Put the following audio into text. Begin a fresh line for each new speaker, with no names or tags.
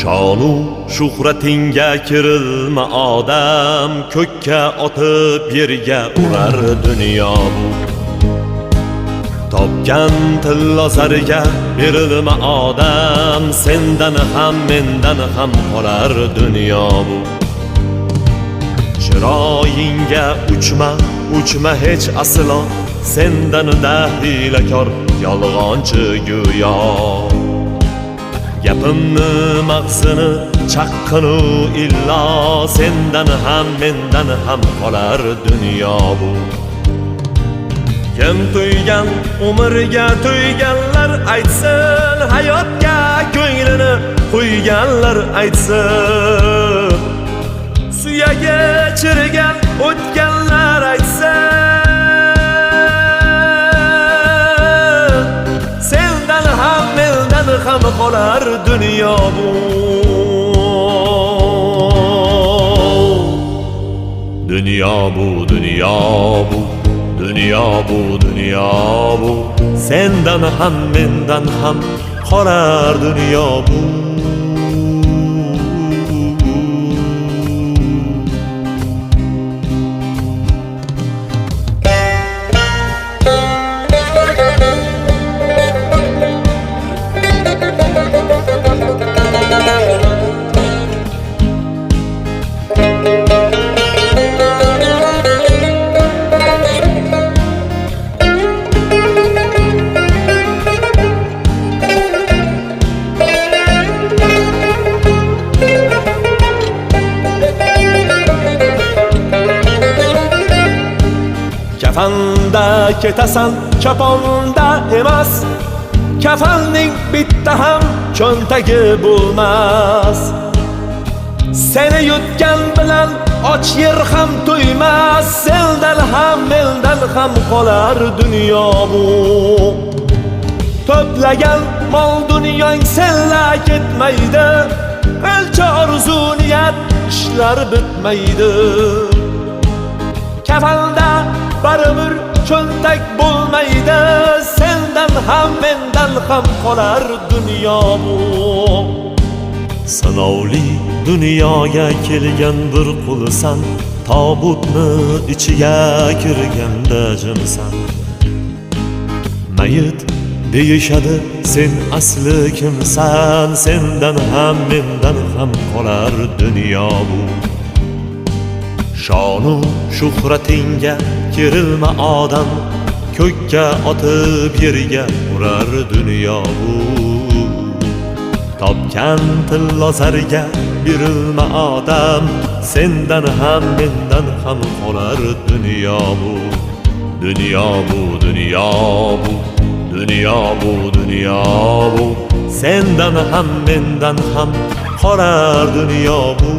Shonu shuhratingga kirilma odam, ko'kka otib yerga urar dunyo bu. Topgan tillo zariga berilma odam, sendan ham mendan ham qolar dunyo bu. Chiroyingga uchma hech aslo, sendan dahiylakor yolg'onchi go'yo. Gapimni mag'zini chaqqinu illo, sendan ham mendan ham qolar dunyo bu. Kim to'ygan umrga to'yganlar aytsin, hayotga ko'nglini qo'yganlar aytsin, suyagi chirigan o'tganlar aytsin, sendan ham mendan ham qolar dunyo bu. Dunyo bu, dunyo bu, dunyo bu, dunyo bu, sendan ham mendan ham qolar dunyo bu. Kafanda ketasan, kaponda emas, kafanning bitta ham cho'ntagi bo'lmas. Seni yutgan bilan och yer ham to'ymas, sendan ham mendan ham qolar dunyo bu. To'plagan mol dunyoing senla ketmaydi, qancha orzu niyat ishlar bitmaydi. Kafanda baribir cho'ntak bo'lmaydi, sendan ham mendan ham qolar dunyo bu. Sinovli dunyoga kelgan bir qulsan, tobutni ichiga kirganda jimsan. Mayit deyishadi, sen asli kimsan, sendan ham mendan ham qolar dunyo bu. Shonu shuhratingga kirilma odam, ko'kka otib yerga urar dunyo bu. Topgan tillo zariga berilma odam, sendan ham mendan ham qolar dunyo bu. Dunyo bu, dunyo bu, dunyo bu, dunyo bu, sendan ham mendan ham qolar dunyo bu.